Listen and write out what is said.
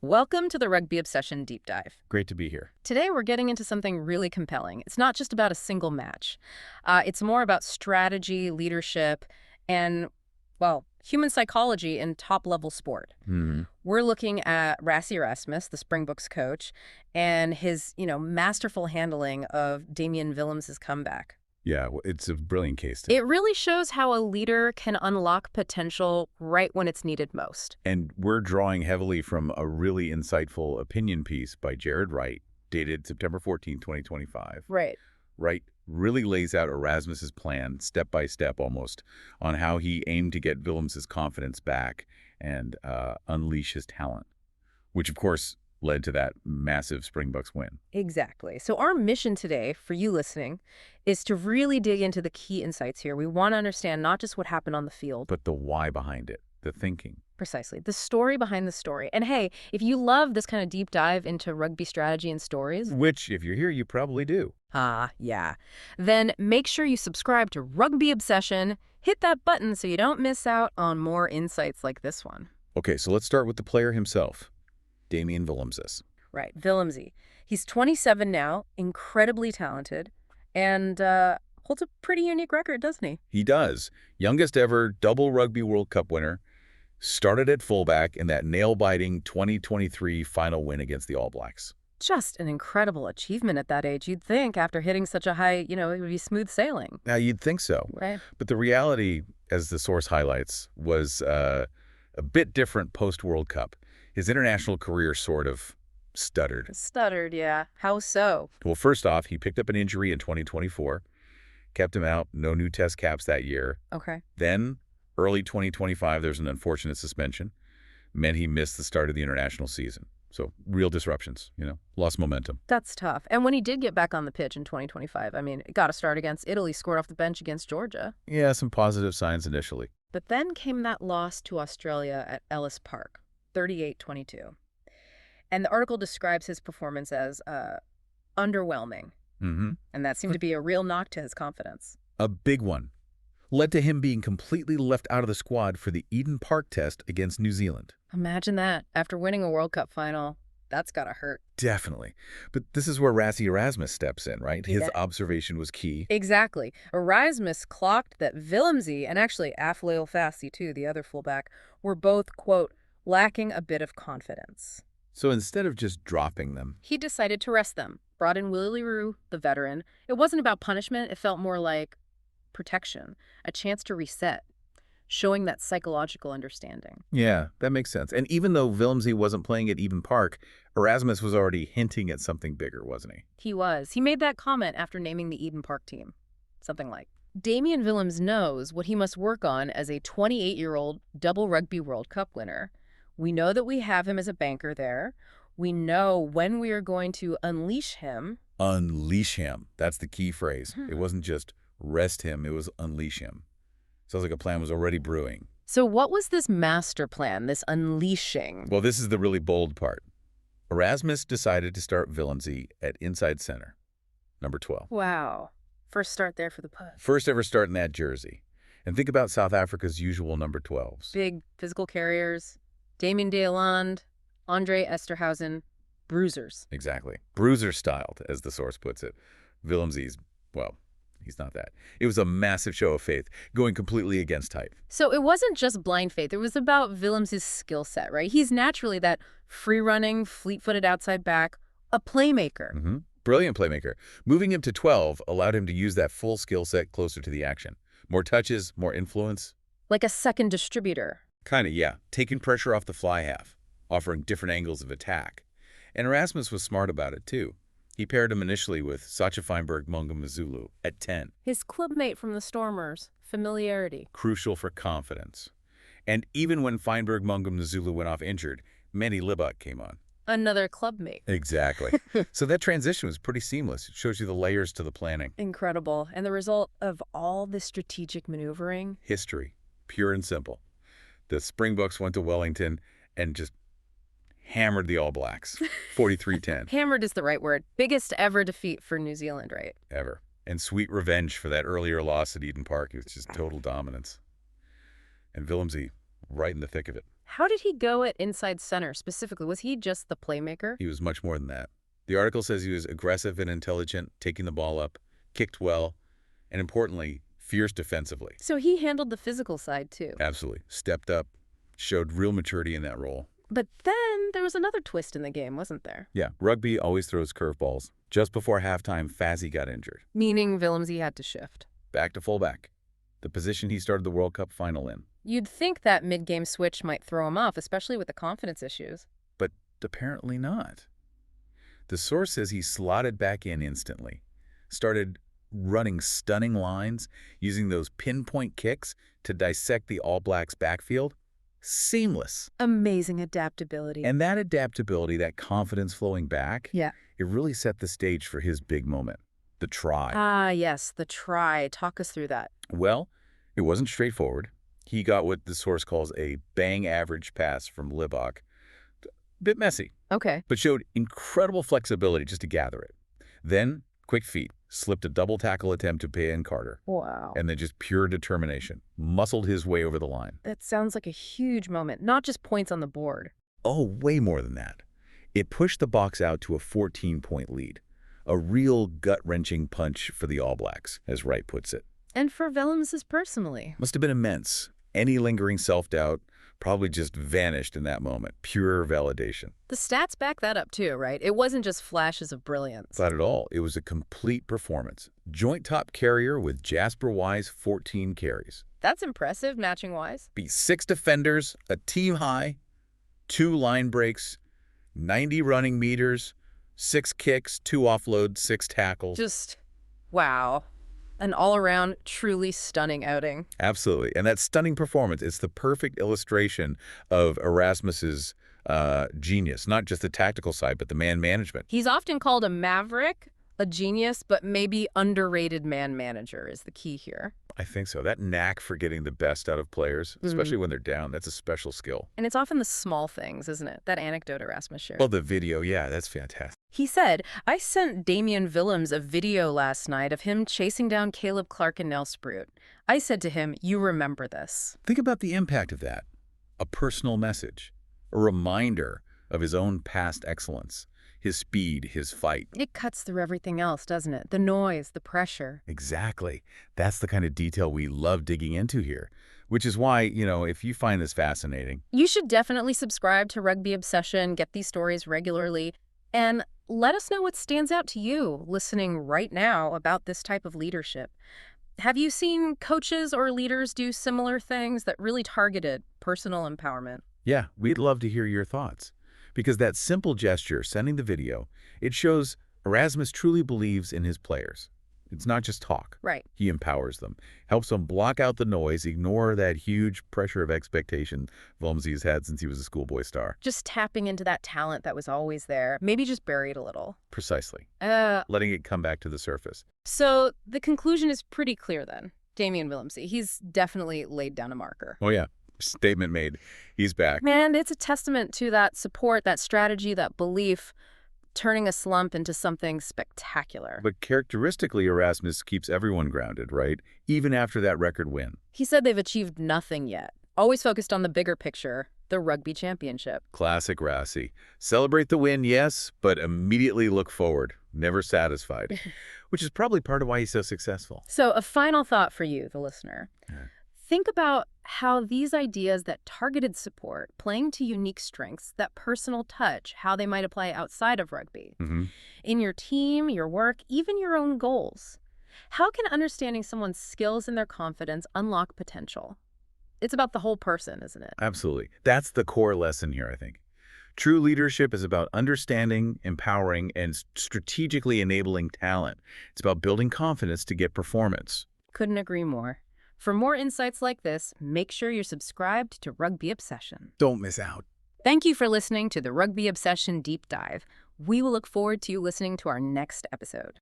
Welcome to the Rugby Obsession Deep Dive. Great to be here. Today we're getting into something really compelling. It's not just about a single match. It's more about strategy, leadership, and, well, human psychology in top-level sport. We're looking at Rassie Erasmus, the Springboks coach, and his, masterful handling of Damian Willemse's comeback. Yeah, it's a brilliant case study. It really shows how a leader can unlock potential right when it's needed most. And we're drawing heavily from a really insightful opinion piece by Jared Wright, dated September 14, 2025. Right. Wright really lays out Erasmus's plan, step by step almost, on how he aimed to get Willemse's confidence back and unleash his talent, which, of course, led to that massive Springboks win. Exactly. So our mission today, for you listening, is to really dig into the key insights here. We want to understand not just what happened on the field, But the why behind it, the thinking. precisely, the story behind the story. And hey, if you love this kind of deep dive into rugby strategy and stories, Which, if you're here, you probably do. yeah, then make sure you subscribe to Rugby Obsession. Hit that button so you don't miss out on more insights like this one. Okay, so let's start with the player himself, Damian Willemse. Right, Willemse. He's 27 now, incredibly talented, and holds a pretty unique record, doesn't he? He does. Youngest ever double Rugby World Cup winner. Started at fullback in that nail-biting 2023 final win against the All Blacks. Just an incredible achievement at that age. You'd think after hitting such a high, it would be smooth sailing. Now, you'd think so. Right. But the reality, as the source highlights, was a bit different post-World Cup. His international career sort of stuttered. Stuttered, yeah. How so? Well, first off, he picked up an injury in 2024, kept him out, no new test caps that year. Okay. Then, early 2025, there's an unfortunate suspension. Meant he missed the start of the international season. So, real disruptions, lost momentum. That's tough. And when he did get back on the pitch in 2025, got a start against Italy, scored off the bench against Georgia. Yeah, some positive signs initially. But then came that loss to Australia at Ellis Park, 38-22. And the article describes his performance as underwhelming. And that seemed to be a real knock to his confidence. A big one. Led to him being completely left out of the squad for the Eden Park test against New Zealand. Imagine that. After winning a World Cup final, that's gotta hurt. Definitely. But this is where Rassie Erasmus steps in, right? His observation was key. Exactly. Erasmus clocked that Willemse, and actually Afleel Fassi too, the other fullback, were both, quote, lacking a bit of confidence. So instead of just dropping them, he decided to rest them. Brought in Willie Roux, the veteran. It wasn't about punishment. It felt more like protection, a chance to reset, showing that psychological understanding. Yeah, that makes sense. And even though Willemse wasn't playing at Eden Park, Erasmus was already hinting at something bigger, wasn't he? He was. He made that comment after naming the Eden Park team. Something like, Damian Willemse knows what he must work on as a 28-year-old double Rugby World Cup winner. We know that we have him as a banker there. We know when we are going to unleash him. Unleash him. That's the key phrase. It wasn't just rest him, it was unleash him. Sounds like a plan was already brewing. So what was this master plan, this unleashing? Well, this is the really bold part. Erasmus decided to start Willemse at inside center, number 12. Wow. First start there for the putt. First ever start in that jersey. And think about South Africa's usual number 12s. Big physical carriers, Damien Deland, Andre Esterhuizen, bruisers. Exactly. Bruiser-styled, as the source puts it. Willemse's, well, he's not that. It was a massive show of faith, going completely against type. So it wasn't just blind faith. It was about Willemse's skill set, right? He's naturally that free-running, fleet-footed outside back, a playmaker. Brilliant playmaker. Moving him to 12 allowed him to use that full skill set closer to the action. More touches, more influence. Like a second distributor. Kinda, yeah. Taking pressure off the fly half, offering different angles of attack. And Erasmus was smart about it, too. He paired him initially with Sacha Feinberg-Mongomazulu at 10. His clubmate from the Stormers, familiarity. Crucial for confidence. And even when Feinberg-Mongomazulu went off injured, Manny Libak came on. Another clubmate. Exactly. So that transition was pretty seamless. It shows you the layers to the planning. Incredible. And the result of all this strategic maneuvering? History. Pure and simple. The Springboks went to Wellington and just hammered the All Blacks, 43-10. Hammered is the right word. Biggest ever defeat for New Zealand, right? Ever. And sweet revenge for that earlier loss at Eden Park. It was just total dominance. And Willemse right in the thick of it. How did he go at inside center specifically? Was he just the playmaker? He was much more than that. The article says he was aggressive and intelligent, taking the ball up, kicked well, and importantly, fierce defensively. So he handled the physical side too. Absolutely. Stepped up, showed real maturity in that role. But then there was another twist in the game, wasn't there? Yeah, rugby always throws curveballs. Just before halftime, Fazzy got injured. Meaning Willemse had to shift. Back to fullback, the position he started the World Cup final in. You'd think that mid-game switch might throw him off, especially with the confidence issues. But apparently not. The source says he slotted back in instantly, started running stunning lines, using those pinpoint kicks to dissect the All Blacks' backfield. Seamless. Amazing adaptability. And that adaptability, that confidence flowing back, yeah, it really set the stage for his big moment, the try. Ah, yes, the try. Talk us through that. Well, it wasn't straightforward. He got what the source calls a bang average pass from Libach. A bit messy, Okay. but showed incredible flexibility just to gather it. Then, quick feet, slipped a double tackle attempt to Pea and Carter. Wow. And then just pure determination, muscled his way over the line. That sounds like a huge moment, not just points on the board. Oh, way more than that. It pushed the Boks out to a 14-point lead. A real gut-wrenching punch for the All Blacks, as Wright puts it. And for Willemse personally. Must have been immense. Any lingering self-doubt probably just vanished in that moment. Pure validation. The stats back that up too, right? It wasn't just flashes of brilliance. Not at all. It was a complete performance. Joint top carrier with Jasper Wise 14 carries. That's impressive, matching-wise. Beat 6 defenders, a team high, 2 line breaks, 90 running meters, 6 kicks, 2 offloads, 6 tackles. Just, wow. An all-around, truly stunning outing. Absolutely. And that stunning performance, it's the perfect illustration of Erasmus's genius, not just the tactical side, but the man management. He's often called a maverick, a genius, but maybe underrated man manager is the key here. I think so. That knack for getting the best out of players, especially when they're down, that's a special skill. And it's often the small things, isn't it? That anecdote Erasmus shared. Well, the video, yeah, that's fantastic. He said, I sent Damian Willemse a video last night of him chasing down Caleb Clark and Nelsprout. I said to him, you remember this. Think about the impact of that. A personal message, a reminder of his own past excellence, his speed, his fight. It cuts through everything else, doesn't it? The noise, the pressure. Exactly. That's the kind of detail we love digging into here, which is why, if you find this fascinating, you should definitely subscribe to Rugby Obsession, get these stories regularly, and let us know what stands out to you listening right now about this type of leadership. Have you seen coaches or leaders do similar things that really targeted personal empowerment? Yeah, we'd love to hear your thoughts. Because that simple gesture, sending the video, it shows Erasmus truly believes in his players. It's not just talk. Right. He empowers them, helps them block out the noise, ignore that huge pressure of expectation Willemse has had since he was a schoolboy star. Just tapping into that talent that was always there, maybe just buried a little. Precisely. Letting it come back to the surface. So the conclusion is pretty clear then. Damian Willemse, he's definitely laid down a marker. Oh, yeah. Statement made. He's back. Man, it's a testament to that support, that strategy, that belief, turning a slump into something spectacular. But characteristically, Erasmus keeps everyone grounded, right? Even after that record win. He said they've achieved nothing yet. Always focused on the bigger picture, the rugby championship. Classic Rassie. Celebrate the win, yes, but immediately look forward. Never satisfied. Which is probably part of why he's so successful. So a final thought for you, the listener. Think about how these ideas, that targeted support, playing to unique strengths, that personal touch, how they might apply outside of rugby, in your team, your work, even your own goals. How can understanding someone's skills and their confidence unlock potential? It's about the whole person, isn't it? Absolutely. That's the core lesson here, I think. True leadership is about understanding, empowering, and strategically enabling talent. It's about building confidence to get performance. Couldn't agree more. For more insights like this, make sure you're subscribed to Rugby Obsession. Don't miss out. Thank you for listening to the Rugby Obsession Deep Dive. We will look forward to you listening to our next episode.